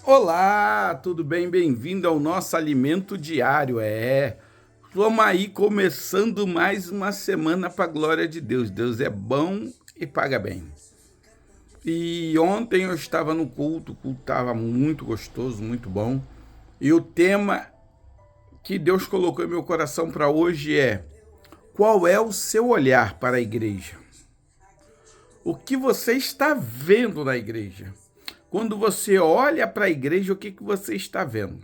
Olá, tudo bem? Bem-vindo ao nosso alimento diário. Vamos aí começando mais uma semana para a glória de Deus. Deus é bom e paga bem. E ontem eu estava no culto, o culto estava muito gostoso, muito bom. E o tema que Deus colocou em meu coração para hoje é: qual é o seu olhar para a igreja? O que você está vendo na igreja? Quando você olha para a igreja, o que você está vendo?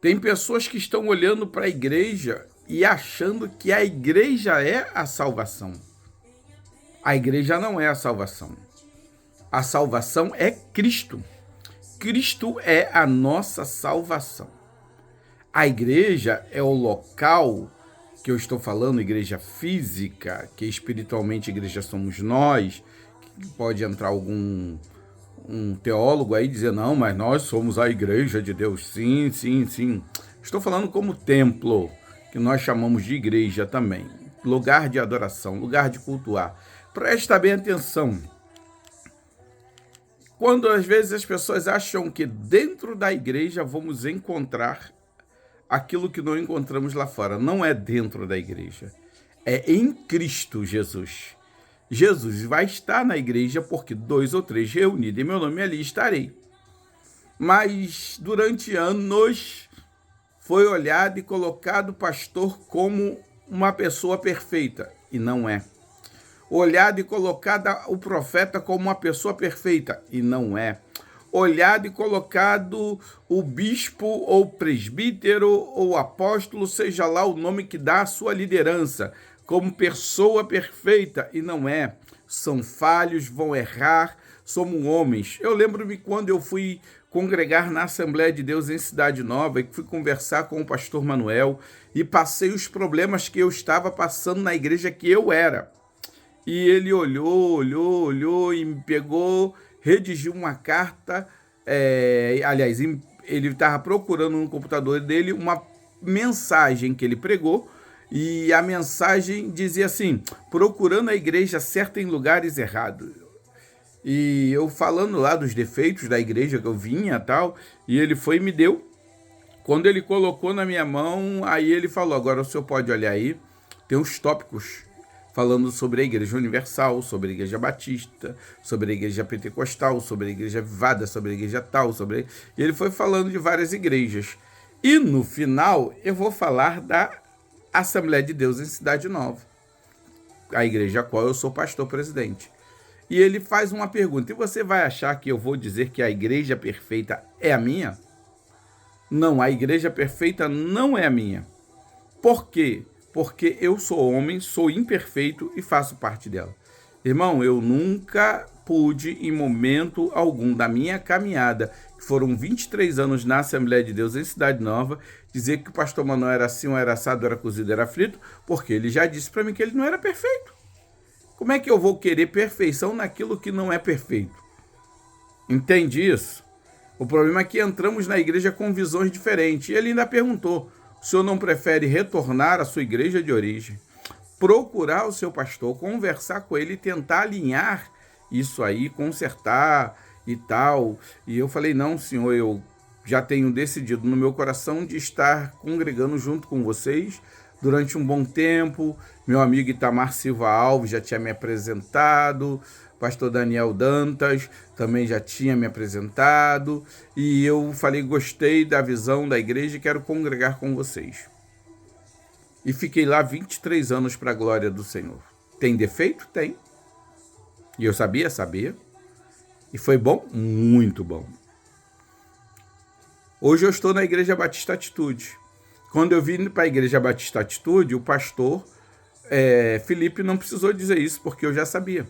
Tem pessoas que estão olhando para a igreja e achando que a igreja é a salvação. A igreja não é a salvação. A salvação é Cristo. Cristo é a nossa salvação. A igreja é o local que eu estou falando, igreja física, que espiritualmente igreja somos nós, que pode entrar um teólogo aí dizer, não, mas nós somos a igreja de Deus. Sim, sim, sim. Estou falando como templo, que nós chamamos de igreja também. Lugar de adoração, lugar de cultuar. Presta bem atenção. Quando às vezes as pessoas acham que dentro da igreja vamos encontrar aquilo que não encontramos lá fora. Não é dentro da igreja. É em Cristo Jesus. Jesus vai estar na igreja porque 2 ou 3 reunidos em meu nome, ali estarei. Mas durante anos foi olhado e colocado o pastor como uma pessoa perfeita, e não é. Olhado e colocado o profeta como uma pessoa perfeita, e não é. Olhado e colocado o bispo ou presbítero ou apóstolo, seja lá o nome que dá a sua liderança, como pessoa perfeita, e não é. São falhos, vão errar, somos homens. Eu lembro-me quando eu fui congregar na Assembleia de Deus em Cidade Nova, e fui conversar com o pastor Manuel, e passei os problemas que eu estava passando na igreja que eu era. E ele olhou e me pegou, redigiu uma carta, aliás, ele estava procurando no computador dele uma mensagem que ele pregou, e a mensagem dizia assim: procurando a igreja certa em lugares errados. E eu falando lá dos defeitos da igreja que eu vinha e tal, e ele foi e me deu. Quando ele colocou na minha mão, aí ele falou: agora o senhor pode olhar aí, tem uns tópicos falando sobre a Igreja Universal, sobre a Igreja Batista, sobre a Igreja Pentecostal, sobre a Igreja Avivada, sobre a Igreja tal, sobre... E ele foi falando de várias igrejas. E no final, eu vou falar da Assembleia de Deus em Cidade Nova, a igreja a qual eu sou pastor-presidente. E ele faz uma pergunta: e você vai achar que eu vou dizer que a igreja perfeita é a minha? Não, a igreja perfeita não é a minha. Por quê? Porque eu sou homem, sou imperfeito e faço parte dela. Irmão, eu nunca pude, em momento algum da minha caminhada, que foram 23 anos na Assembleia de Deus em Cidade Nova, dizer que o pastor Manuel era assim, era assado, era cozido, era frito, porque ele já disse para mim que ele não era perfeito. Como é que eu vou querer perfeição naquilo que não é perfeito? Entende isso? O problema é que entramos na igreja com visões diferentes. E ele ainda perguntou: o senhor não prefere retornar à sua igreja de origem, procurar o seu pastor, conversar com ele e tentar alinhar isso aí, consertar e tal? E eu falei: não, senhor, eu já tenho decidido no meu coração de estar congregando junto com vocês durante um bom tempo. Meu amigo Itamar Silva Alves já tinha me apresentado, pastor Daniel Dantas também já tinha me apresentado, e eu falei: gostei da visão da igreja e quero congregar com vocês. E fiquei lá 23 anos para a glória do Senhor. Tem defeito? Tem. E eu sabia? Sabia. E foi bom? Muito bom. Hoje eu estou na Igreja Batista Atitude. Quando eu vim para a Igreja Batista Atitude, o pastor Felipe não precisou dizer isso, porque eu já sabia.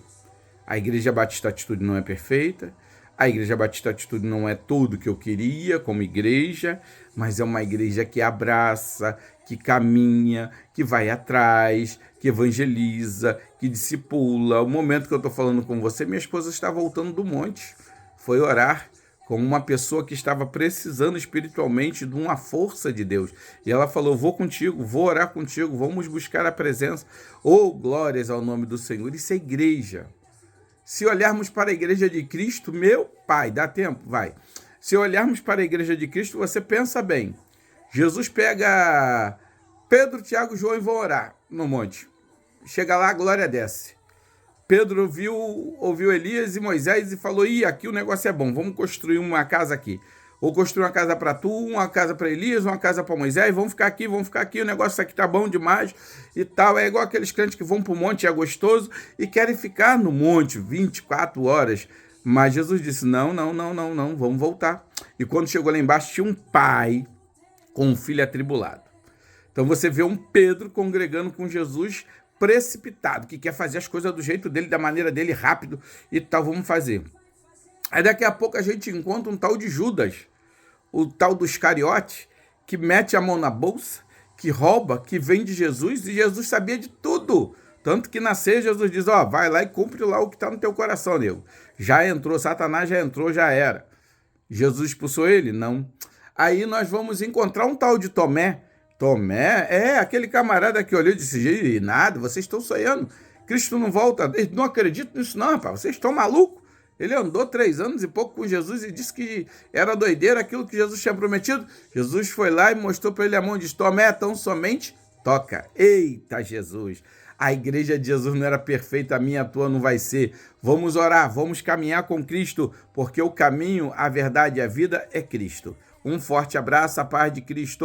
A Igreja Batista Atitude não é perfeita, a Igreja Batista Atitude não é tudo que eu queria como igreja, mas é uma igreja que abraça, que caminha, que vai atrás, que evangeliza, que discipula. O momento que eu estou falando com você, minha esposa está voltando do monte, foi orar como uma pessoa que estava precisando espiritualmente de uma força de Deus. E ela falou: vou contigo, vou orar contigo, vamos buscar a presença. Oh, glórias ao nome do Senhor. Isso é igreja. Se olharmos para a igreja de Cristo, meu pai, dá tempo? Vai. Se olharmos para a igreja de Cristo, você pensa bem. Jesus pega Pedro, Tiago e João e vão orar no monte. Chega lá, a glória desce. Pedro ouviu Elias e Moisés e falou, aqui o negócio é bom, vamos construir uma casa aqui. Vou construir uma casa para tu, uma casa para Elias, uma casa para Moisés, vamos ficar aqui, o negócio aqui tá bom demais e tal. É igual aqueles crentes que vão para o monte, é gostoso, e querem ficar no monte 24 horas. Mas Jesus disse, não, vamos voltar. E quando chegou lá embaixo, tinha um pai com um filho atribulado. Então você vê um Pedro congregando com Jesus precipitado, que quer fazer as coisas do jeito dele, da maneira dele, rápido e tal, vamos fazer. Aí daqui a pouco a gente encontra um tal de Judas, o tal do Iscariote, que mete a mão na bolsa, que rouba, que vende Jesus, e Jesus sabia de tudo. Tanto que na ceia Jesus diz, vai lá e cumpre lá o que está no teu coração, nego. Já entrou, Satanás já entrou, já era. Jesus expulsou ele? Não. Aí nós vamos encontrar um tal de Tomé. Tomé é aquele camarada que olhou e disse, nada, vocês estão sonhando. Cristo não volta. Eu não acredito nisso não, rapaz, vocês estão malucos. Ele andou 3 anos e pouco com Jesus e disse que era doideira aquilo que Jesus tinha prometido. Jesus foi lá e mostrou para ele a mão e disse, Tomé, tão somente toca. Eita, Jesus! A igreja de Jesus não era perfeita, a minha, a tua não vai ser. Vamos orar, vamos caminhar com Cristo, porque o caminho, a verdade e a vida é Cristo. Um forte abraço, a paz de Cristo.